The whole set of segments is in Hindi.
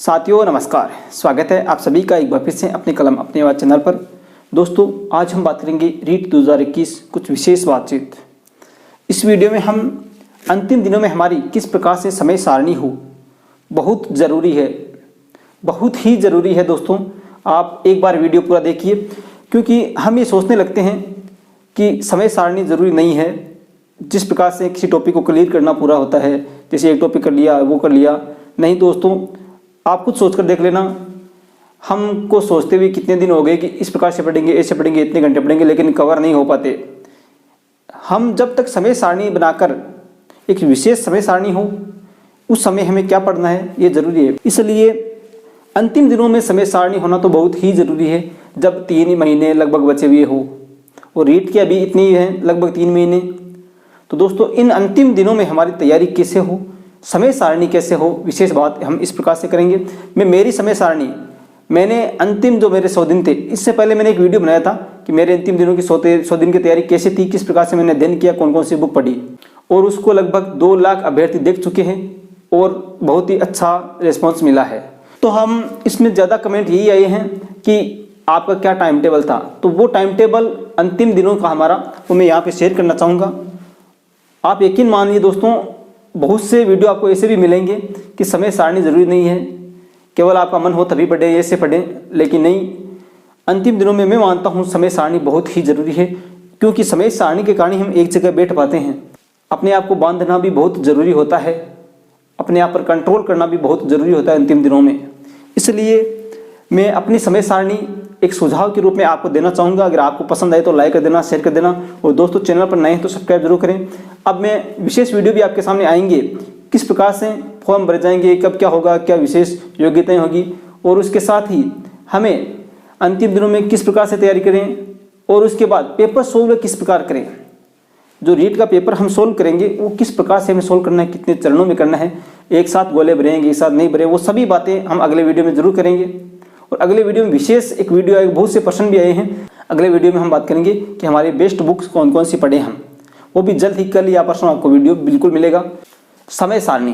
साथियों नमस्कार, स्वागत है आप सभी का एक बार फिर से अपनी कलम अपनी आवाज़ चैनल पर। दोस्तों आज हम बात करेंगे रीट 2021 कुछ विशेष बातचीत। इस वीडियो में हम अंतिम दिनों में हमारी किस प्रकार से समय सारणी हो बहुत ज़रूरी है, बहुत ही ज़रूरी है। दोस्तों आप एक बार वीडियो पूरा देखिए, क्योंकि हम ये सोचने लगते हैं कि समय सारणी ज़रूरी नहीं है। जिस प्रकार से किसी टॉपिक को क्लियर करना पूरा होता है, जैसे एक टॉपिक कर लिया वो कर लिया, नहीं दोस्तों आप खुद सोच कर देख लेना। हमको सोचते हुए कितने दिन हो गए कि इस प्रकार से पढ़ेंगे, ऐसे पढ़ेंगे, इतने घंटे पढ़ेंगे, लेकिन कवर नहीं हो पाते। हम जब तक समय सारणी बनाकर एक विशेष समय सारणी हो, उस समय हमें क्या पढ़ना है ये ज़रूरी है। इसलिए अंतिम दिनों में समय सारणी होना तो बहुत ही ज़रूरी है, जब 3 महीने लगभग बचे हुए हो और रीट के अभी इतनी ही है लगभग 3 महीने। तो दोस्तों इन अंतिम दिनों में हमारी तैयारी कैसे हो, समय सारणी कैसे हो, विशेष बात हम इस प्रकार से करेंगे। मेरी समय सारणी मैंने अंतिम जो मेरे 100 दिन थे, इससे पहले मैंने एक वीडियो बनाया था कि मेरे अंतिम दिनों की 100 दिन की तैयारी कैसे थी, किस प्रकार से मैंने अध्ययन किया, कौन कौन सी बुक पढ़ी, और उसको लगभग 2 लाख अभ्यर्थी देख चुके हैं और बहुत ही अच्छा रिस्पॉन्स मिला है। तो हम इसमें ज़्यादा कमेंट यही आए हैं कि आपका क्या टाइम टेबल था, तो वो टाइम टेबल अंतिम दिनों का हमारा वो मैं यहाँ पर शेयर करना चाहूँगा। आप यकीन मानिए दोस्तों, बहुत से वीडियो आपको ऐसे भी मिलेंगे कि समय सारणी ज़रूरी नहीं है, केवल आपका मन हो तभी पढ़ें, ऐसे पढ़ें, लेकिन नहीं। अंतिम दिनों में मैं मानता हूँ समय सारणी बहुत ही ज़रूरी है, क्योंकि समय सारणी के कारण हम एक जगह बैठ पाते हैं। अपने आप को बांधना भी बहुत ज़रूरी होता है, अपने आप पर कंट्रोल करना भी बहुत ज़रूरी होता है अंतिम दिनों में। इसलिए मैं अपनी समय सारणी एक सुझाव के रूप में आपको देना चाहूँगा। अगर आपको पसंद आए तो लाइक कर देना, शेयर कर देना, और दोस्तों चैनल पर नए हैं तो सब्सक्राइब जरूर करें। अब मैं विशेष वीडियो भी आपके सामने आएंगे, किस प्रकार से फॉर्म भरे जाएंगे, कब क्या होगा, क्या विशेष योग्यताएं होगी, और उसके साथ ही हमें अंतिम दिनों में किस प्रकार से तैयारी करें, और उसके बाद पेपर सोल्व किस प्रकार करें। जो रीट का पेपर हम सोल्व करेंगे वो किस प्रकार से हमें सोल्व करना है, कितने चरणों में करना है, एक साथ गोले भरेंगे, एक साथ नहीं भरे, वो सभी बातें हम अगले वीडियो में जरूर करेंगे। और अगले वीडियो में विशेष एक वीडियो आएगी, बहुत से प्रश्न भी आए हैं। अगले वीडियो में हम बात करेंगे कि हमारी बेस्ट बुक्स कौन कौन सी पढ़े हम, वो भी जल्द ही कल या परसों आपको वीडियो बिल्कुल मिलेगा। समय सारणी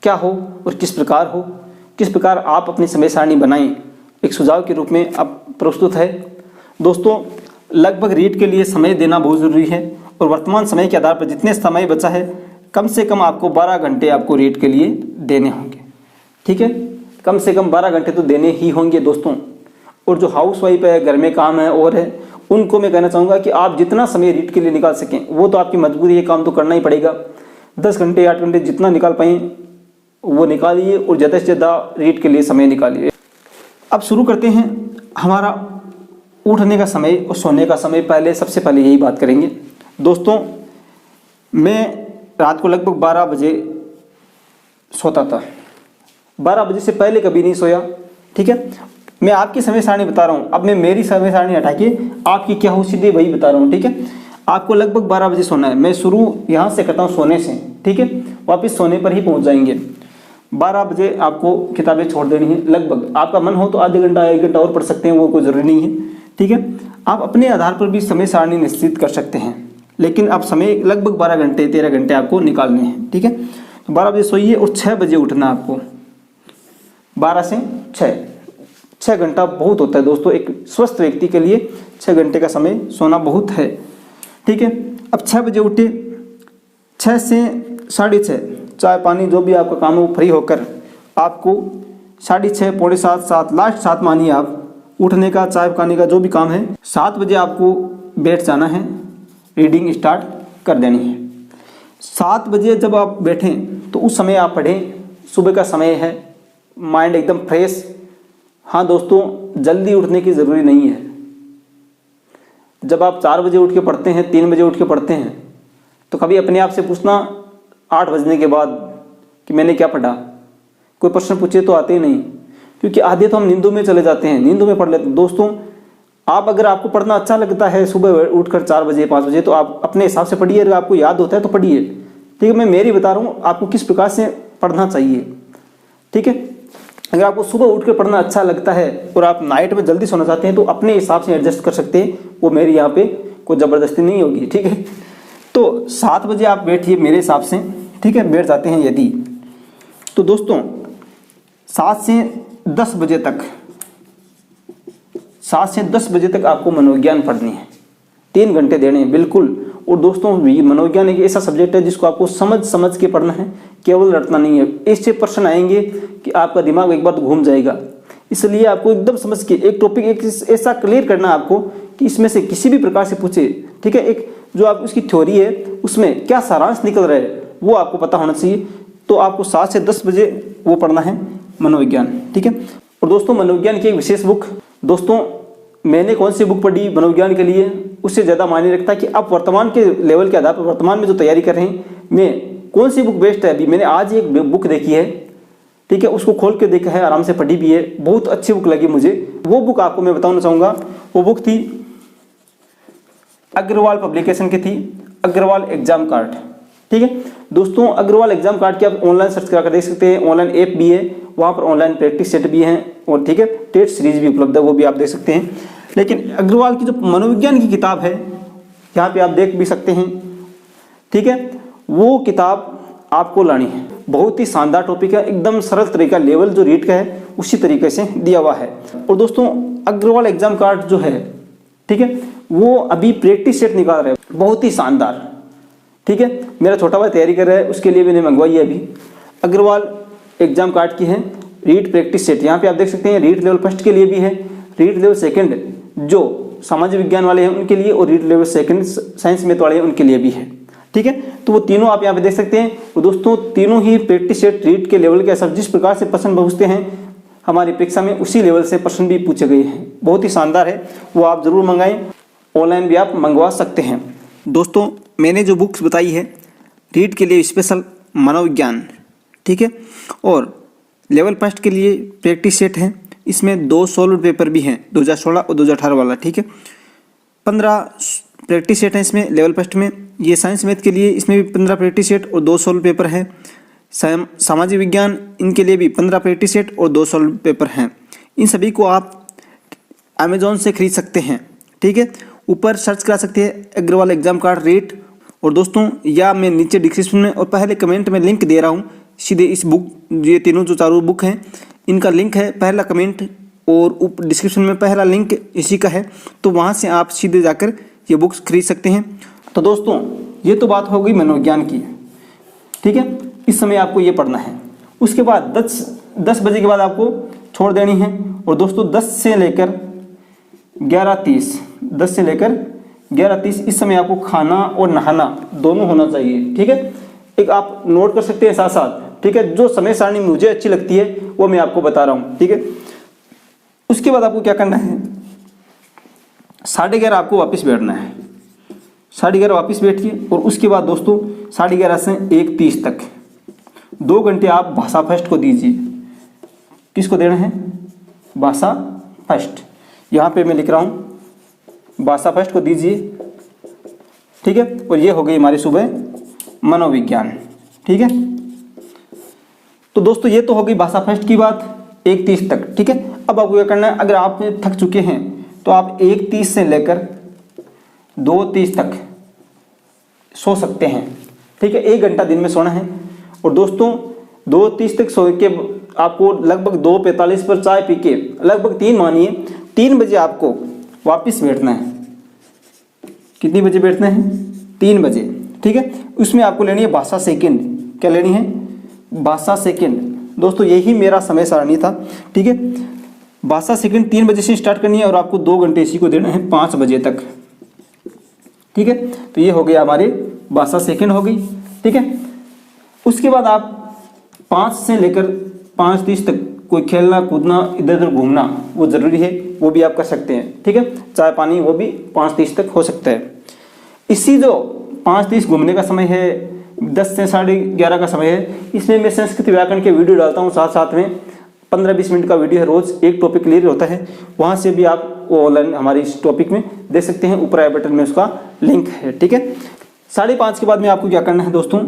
क्या हो और किस प्रकार हो, किस प्रकार आप अपनी समय सारणी बनाएं, एक सुझाव के रूप में अब प्रस्तुत है। दोस्तों लगभग रीट के लिए समय देना बहुत ज़रूरी है, और वर्तमान समय के आधार पर जितने समय बचा है कम से कम आपको 12 घंटे आपको रीट के लिए देने होंगे। ठीक है, कम से कम 12 घंटे तो देने ही होंगे दोस्तों। और जो हाउस वाइफ है, घर में काम है और है, उनको मैं कहना चाहूँगा कि आप जितना समय रीट के लिए निकाल सकें, वो तो आपकी मजबूरी है, काम तो करना ही पड़ेगा। 10 घंटे 8 घंटे जितना निकाल पाएँ वो निकालिए, और ज़्यादा से ज़्यादा रीट के लिए समय निकालिए। अब शुरू करते हैं हमारा उठने का समय और सोने का समय। सबसे पहले यही बात करेंगे। दोस्तों मैं रात को लगभग 12 बजे सोता था, 12 बजे से पहले कभी नहीं सोया। ठीक है, मैं आपकी समय सारणी बता रहा हूँ। अब मैं मेरी समय सारणी हटा के आपकी क्या हो सीधे वही बता रहा हूँ। ठीक है, आपको लगभग 12 बजे सोना है। मैं शुरू यहाँ से करता हूँ सोने से, ठीक है, वापस सोने पर ही पहुँच जाएंगे। 12 बजे आपको किताबें छोड़ देनी है। लगभग आपका मन हो तो आधे घंटा 1 घंटा और पढ़ सकते हैं, वो कोई ज़रूरी नहीं है। ठीक है, आप अपने आधार पर भी समय सारणी निश्चित कर सकते हैं, लेकिन आप समय लगभग 12 घंटे 13 घंटे आपको निकालने हैं। ठीक है, तो 12 बजे सोइए और 6 बजे उठना आपको। 12 से 6 घंटा बहुत होता है दोस्तों, एक स्वस्थ व्यक्ति के लिए 6 घंटे का समय सोना बहुत है। ठीक है, अब 6 बजे उठे, 6 से 6:30 चाय पानी जो भी आपका काम हो फ्री होकर आपको 6:30 पौने 7 7 लास्ट 7 मानिए आप उठने का, चाय पानी का जो भी काम है। 7 बजे आपको बैठ जाना है, रीडिंग स्टार्ट कर देनी है। 7 बजे जब आप बैठें तो उस समय आप पढ़ें, सुबह का समय है, माइंड एकदम फ्रेश। हाँ दोस्तों जल्दी उठने की ज़रूरी नहीं है। जब आप 4 बजे उठ के पढ़ते हैं, 3 बजे उठ के पढ़ते हैं, तो कभी अपने आप से पूछना 8 बजने के बाद कि मैंने क्या पढ़ा। कोई प्रश्न पूछे तो आते ही नहीं, क्योंकि आधे तो हम नींदों में चले जाते हैं, नींदों में पढ़ लेते हैं। दोस्तों आप अगर आपको पढ़ना अच्छा लगता है सुबह उठकर 4 बजे 5 बजे, तो आप अपने हिसाब से पढ़िए। अगर आपको याद होता है तो पढ़िए। ठीक है, मैं मेरी बता रहा हूँ आपको किस प्रकार से पढ़ना चाहिए। ठीक है, अगर आपको सुबह उठ कर पढ़ना अच्छा लगता है और आप नाइट में जल्दी सोना चाहते हैं तो अपने हिसाब से एडजस्ट कर सकते हैं, वो मेरी यहाँ पे कोई ज़बरदस्ती नहीं होगी। ठीक है, तो 7 बजे आप बैठिए मेरे हिसाब से। ठीक है, बैठ जाते हैं यदि, तो दोस्तों 7 से 10 बजे तक, 7 से 10 बजे तक आपको मनोविज्ञान पढ़नी है, 3 घंटे देने हैं बिल्कुल। और दोस्तों मनोविज्ञान एक ऐसा सब्जेक्ट है जिसको आपको समझ के पढ़ना है, केवल रटना नहीं है। ऐसे प्रश्न आएंगे कि आपका दिमाग एक बार घूम जाएगा, इसलिए आपको एकदम समझ के एक टॉपिक एक ऐसा क्लियर करना है आपको कि इसमें से किसी भी प्रकार से पूछे, ठीक है, एक जो आप उसकी थ्योरी है उसमें क्या सारांश निकल रहा है वो आपको पता होना चाहिए। तो आपको 7 से 10 बजे वो पढ़ना है मनोविज्ञान, ठीक है। और दोस्तों मनोविज्ञान की एक विशेष बुक, दोस्तों मैंने कौन सी बुक पढ़ी मनोविज्ञान के लिए उससे ज़्यादा मायने रखता है कि आप वर्तमान के लेवल के आधार पर वर्तमान में जो तैयारी कर रहे हैं मैं कौन सी बुक बेस्ट है। अभी मैंने आज एक बुक देखी है, ठीक है, उसको खोल के देखा है, आराम से पढ़ी भी है, बहुत अच्छी बुक लगी मुझे। वो बुक आपको मैं बताना चाहूँगा, वो बुक थी अग्रवाल पब्लिकेशन की थी, अग्रवाल एग्जाम कार्ड, ठीक है दोस्तों। अग्रवाल एग्जाम कार्ड की आप ऑनलाइन सर्च करा कर देख सकते हैं, ऑनलाइन ऐप भी है, वहाँ पर ऑनलाइन प्रैक्टिस सेट भी हैं और ठीक है टेट सीरीज भी उपलब्ध है, वो भी आप देख सकते हैं। लेकिन अग्रवाल की जो मनोविज्ञान की किताब है यहाँ पे आप देख भी सकते हैं, ठीक है, वो किताब आपको लानी है। बहुत ही शानदार टॉपिक है, एकदम सरल तरीका, लेवल जो रीट का है उसी तरीके से दिया हुआ है। और दोस्तों अग्रवाल एग्जाम कार्ड जो है, ठीक है, वो अभी प्रैक्टिस सेट निकाल रहे हैं, बहुत ही शानदार, ठीक है। मेरा छोटा भाई तैयारी कर रहा है, उसके लिए मैंने मंगवाई है अभी। अग्रवाल एग्जाम कार्ड की है रीड प्रैक्टिस सेट, यहाँ पे आप देख सकते हैं रीड लेवल फर्स्ट के लिए भी है, रीड लेवल सेकंड जो सामाजिक विज्ञान वाले हैं उनके लिए, और read level second science math वाले हैं उनके लिए भी है, ठीक है। तो वो तीनों आप यहाँ पे देख सकते हैं। वो दोस्तों तीनों ही प्रैक्टिस सेट रीड के लेवल के सब जिस प्रकार से प्रश्न पूछते हैं हमारी परीक्षा में उसी लेवल से प्रश्न भी पूछे गए हैं, बहुत ही शानदार है, वो आप जरूर मंगाएं, ऑनलाइन भी आप मंगवा सकते हैं। दोस्तों मैंने जो बुक्स बताई है रीड के लिए स्पेशल मनोविज्ञान, ठीक है, और लेवल फर्स्ट के लिए प्रैक्टिस सेट है, इसमें 2 सॉल्व पेपर भी हैं 2016 और 2018 वाला, ठीक है। 15 प्रैक्टिस सेट हैं इसमें लेवल फर्स्ट में। ये साइंस मैथ के लिए इसमें भी 15 प्रैक्टिस सेट और 2 सॉल्व पेपर हैं। सामाजिक विज्ञान इनके लिए भी 15 प्रैक्टिस सेट और 2 सॉल्व पेपर हैं। इन सभी को आप अमेजोन से खरीद सकते हैं, ठीक है, ऊपर सर्च करा सकते हैं अग्रवाल एग्जाम कार्ड रेट। और दोस्तों या मैं नीचे डिस्क्रिप्शन में और पहले कमेंट में लिंक दे रहा हूँ, सीधे इस बुक, ये तीनों जो चारों बुक हैं इनका लिंक है, पहला कमेंट और डिस्क्रिप्शन में पहला लिंक इसी का है, तो वहाँ से आप सीधे जाकर ये बुक्स खरीद सकते हैं। तो दोस्तों ये तो बात हो गई मनोविज्ञान की, ठीक है, इस समय आपको ये पढ़ना है। उसके बाद 10 बजे के बाद आपको छोड़ देनी है। और दोस्तों 10 से लेकर 11:30 इस समय आपको खाना और नहाना दोनों होना चाहिए, ठीक है। एक आप नोट कर सकते हैं साथ साथ, ठीक है, जो समय सारणी मुझे अच्छी लगती है वो मैं आपको बता रहा हूँ, ठीक है। उसके बाद आपको क्या करना है, 11:30 आपको वापस बैठना है, 11:30 वापस बैठिए। और उसके बाद दोस्तों 11:30 से 1:30 तक 2 घंटे आप भाषा फर्स्ट को दीजिए। किसको देना है, भाषा फर्स्ट, यहाँ पे मैं लिख रहा हूँ भाषा फर्स्ट को दीजिए, ठीक है। और ये हो गई हमारी सुबह मनोविज्ञान, ठीक है। तो दोस्तों ये तो हो गई भाषा फर्स्ट की बात 1:30 तक, ठीक है। अब आपको क्या करना है, अगर आप थक चुके हैं तो आप 1:30 से लेकर 2:30 तक सो सकते हैं, ठीक है, 1 घंटा दिन में सोना है। और दोस्तों 2:30 तक सो के आपको लगभग 2:45 पर चाय पी के लगभग 3 मानिए 3 बजे आपको वापस बैठना है। कितनी बजे बैठना है, 3 बजे, ठीक है। उसमें आपको लेनी है भाषा सेकंड, क्या लेनी है, भाषा सेकंड। दोस्तों यही मेरा समय सारणी था, ठीक है। भाषा सेकंड 3 बजे से स्टार्ट करनी है और आपको 2 घंटे इसी को देना है 5 बजे तक, ठीक है। तो ये हो गया हमारी भाषा सेकंड हो गई, ठीक है। उसके बाद आप 5 से लेकर 5:30 तक कोई खेलना कूदना इधर उधर घूमना वो ज़रूरी है, वो भी आप कर सकते हैं, ठीक है। चाय पानी वो भी 5:30 तक हो सकता है। इसी जो 5:30 घूमने का समय है, 10 से 11:30 का समय है, इसमें मैं संस्कृत व्याकरण के वीडियो डालता हूँ, साथ साथ में 15-20 मिनट का वीडियो है, रोज़ एक टॉपिक क्लियर होता है, वहाँ से भी आप ऑनलाइन हमारे इस टॉपिक में देख सकते हैं, ऊपर आई बटन में उसका लिंक है, ठीक है। 5:30 के बाद में आपको क्या करना है दोस्तों,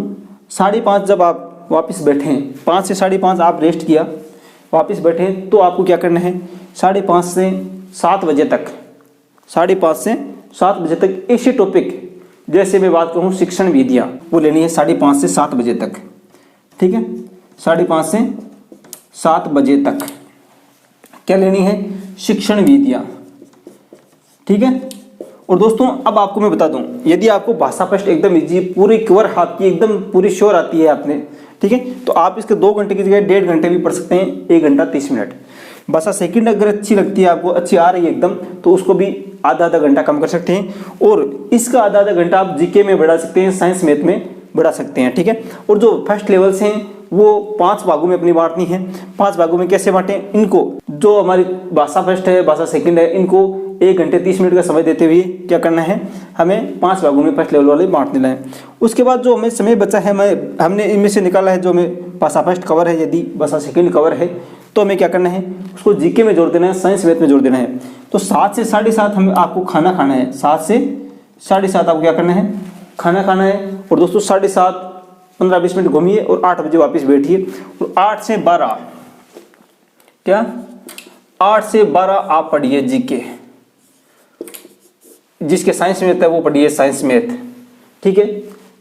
5:30 जब आप वापस बैठें, 5 से 5:30 आप रेस्ट किया, वापस बैठें, तो आपको क्या करना है 5:30 से 7 बजे तक, 5:30 से 7 बजे तक ऐसे टॉपिक जैसे मैं बात कहूँ शिक्षण विधियाँ वो लेनी है 5:30 से 7 बजे तक, ठीक है। 5:30 से 7 बजे तक क्या लेनी है, शिक्षण विधियाँ। ठीक है। और दोस्तों अब आपको मैं बता दूं, यदि आपको भाषा प्रश्न एकदम इजी पूरी कवर हाथ की एकदम पूरी श्योर आती है आपने, ठीक है, तो आप इसके 2 घंटे की जगह 1.5 घंटे भी पढ़ सकते हैं, 1 घंटा 30 मिनट। भाषा सेकंड अगर अच्छी लगती है आपको, अच्छी आ रही है एकदम, तो उसको भी आधा घंटा कम कर सकते हैं। और इसका आधा घंटा आप जीके में बढ़ा सकते हैं, साइंस मैथ में बढ़ा सकते हैं। ठीक है। और जो फर्स्ट लेवल से हैं वो 5 भागों में अपनी बांटनी है। 5 भागों में कैसे बांटें, इनको जो हमारी भाषा फर्स्ट है, भाषा सेकंड है, इनको 1 घंटे 30 मिनट का समय देते हुए क्या करना है, हमें 5 भागों में फर्स्ट लेवल वाले बांट देना है। उसके बाद जो हमें समय बचा है, हमने इनमें से निकाला है, जो हमें भाषा फर्स्ट कवर है, यदि भाषा सेकंड कवर है तो हमें क्या करना है, उसको जीके में जोड़ देना है, साइंस मैथ में जोड़ देना है। तो 7 से 7:30 हमें आपको खाना खाना है, 7 से 7:30 आपको क्या करना है, खाना खाना है। और दोस्तों 7:30 15-20 मिनट घूमिए और 8 बजे वापस बैठिए। और 8 से 12 क्या, 8 से 12 आप पढ़िए जीके, जिसके साइंस मैथ है वो पढ़िए साइंस मैथ। ठीक है।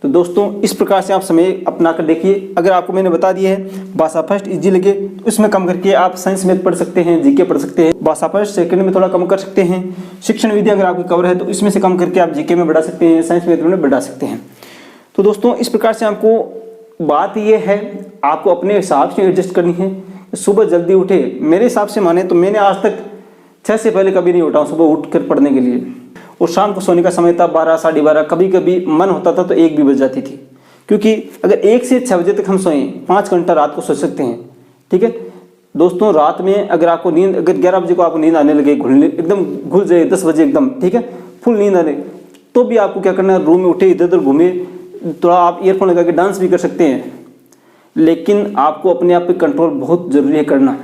तो दोस्तों इस प्रकार से आप समय अपना कर देखिए। अगर आपको मैंने बता दिया है भाषा फर्स्ट इजी लगे तो इसमें कम करके आप साइंस मैथ पढ़ सकते हैं, जीके पढ़ सकते हैं। भाषा फर्स्ट सेकंड में थोड़ा कम कर सकते हैं। शिक्षण विधि अगर आपकी कवर है तो इसमें से कम करके आप जीके में बढ़ा सकते हैं, साइंस मैथ में बढ़ा सकते हैं। तो दोस्तों इस प्रकार से आपको बात ये है, आपको अपने हिसाब से एडजस्ट करनी है। सुबह जल्दी उठे, मेरे हिसाब से माने तो मैंने आज तक 6 से पहले कभी नहीं उठा हूँ सुबह उठकर पढ़ने के लिए। और शाम को सोने का समय था 12 साढ़े 12, कभी कभी मन होता था तो 1 भी बज जाती थी। क्योंकि अगर 1 से 6 बजे तक हम सोएं, 5 घंटा रात को सो सकते हैं। ठीक है दोस्तों, रात में अगर आपको नींद, अगर 11 बजे को आपको नींद आने लगे, एकदम घुल जाए 10 बजे एकदम, ठीक है, फुल नींद आने, तो भी आपको क्या करना है, रूम में उठे, इधर उधर घूमे, थोड़ा आप ईयरफोन लगा के डांस भी कर सकते हैं। लेकिन आपको अपने आप पे कंट्रोल बहुत जरूरी है करना,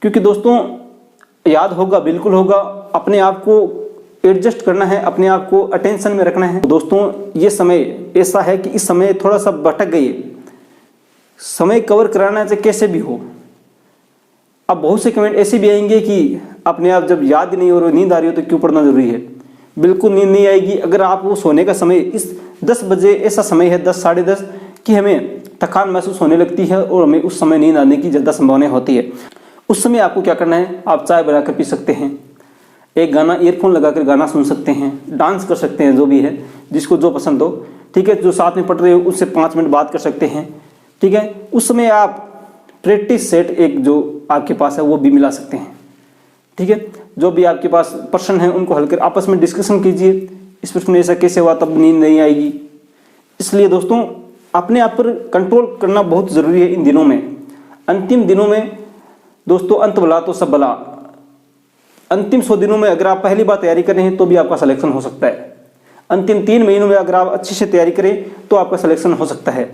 क्योंकि दोस्तों याद होगा, बिल्कुल होगा, अपने आप को एडजस्ट करना है, अपने आप को अटेंशन में रखना है। दोस्तों ये समय ऐसा है कि इस समय थोड़ा सा भटक गई, समय कवर कराना चाहे कैसे भी हो। अब बहुत से कमेंट ऐसे भी आएंगे कि अपने आप जब याद नहीं हो रही, नींद आ रही हो तो क्यों पढ़ना जरूरी है। बिल्कुल नींद नहीं आएगी अगर आप वो सोने का समय, इस 10 बजे ऐसा समय है, 10 साढ़े 10 कि हमें थकान महसूस होने लगती है और हमें उस समय नींद आने की ज़्यादा संभावना होती है। उस समय आपको क्या करना है, आप चाय बनाकर पी सकते हैं, एक गाना ईयरफोन लगाकर गाना सुन सकते हैं, डांस कर सकते हैं, जो भी है जिसको जो पसंद हो। ठीक है। जो साथ में पढ़ रहे हो उससे 5 मिनट बात कर सकते हैं। ठीक है। उस समय आप प्रैक्टिस सेट एक जो आपके पास है वो भी मिला सकते हैं। ठीक है। जो भी आपके पास प्रश्न है उनको हल कर आपस में डिस्कशन कीजिए, इस प्रश्न में ऐसा कैसे हुआ, तब नींद नहीं आएगी। इसलिए दोस्तों अपने आप पर कंट्रोल करना बहुत ज़रूरी है इन दिनों में, अंतिम दिनों में। दोस्तों अंत भला तो सब भला, अंतिम 100 दिनों में अगर आप पहली बार तैयारी कर रहे हैं तो भी आपका सिलेक्शन हो सकता है। अंतिम 3 महीनों में अगर आप अच्छे से तैयारी करें तो आपका सिलेक्शन हो सकता है।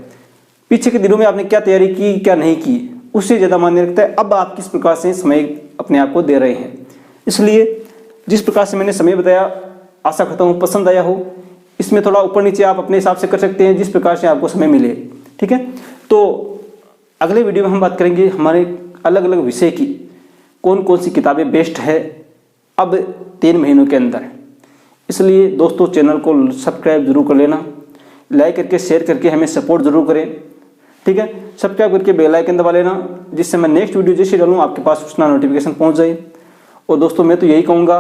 पीछे के दिनों में आपने क्या तैयारी की, क्या नहीं की, उससे ज़्यादा मायने रखता है अब आप किस प्रकार से समय अपने आप को दे रहे हैं। इसलिए जिस प्रकार से मैंने समय बताया, आशा करता हूँ पसंद आया हो। इसमें थोड़ा ऊपर नीचे आप अपने हिसाब से कर सकते हैं, जिस प्रकार से आपको समय मिले। ठीक है। तो अगले वीडियो में हम बात करेंगे हमारे अलग अलग विषय की, कौन कौन सी किताबें बेस्ट है अब 3 महीनों के अंदर। इसलिए दोस्तों चैनल को सब्सक्राइब जरूर कर लेना, लाइक करके शेयर करके हमें सपोर्ट जरूर करें। ठीक है। सब्सक्राइब करके बेल आइकन दबा लेना, जिससे मैं नेक्स्ट वीडियो जैसे डालूँ आपके पास सूचना नोटिफिकेशन पहुंच जाए। और दोस्तों मैं तो यही कहूँगा,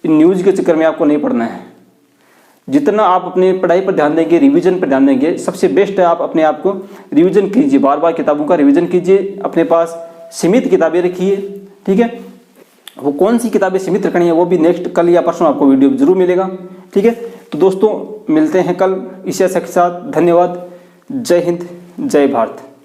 इन न्यूज़ के चक्कर में आपको नहीं पढ़ना है। जितना आप अपने पढ़ाई पर ध्यान देंगे, रिवीजन पर ध्यान देंगे, सबसे बेस्ट है आप अपने आप को रिवीजन कीजिए, बार बार किताबों का रिवीजन कीजिए, अपने पास सीमित किताबें रखिए। ठीक है। वो कौन सी किताबें सीमित रखनी है वो भी नेक्स्ट कल या परसों आपको वीडियो जरूर मिलेगा। ठीक है। तो दोस्तों मिलते हैं कल इसी आशा के साथ। धन्यवाद। जय हिंद, जय भारत।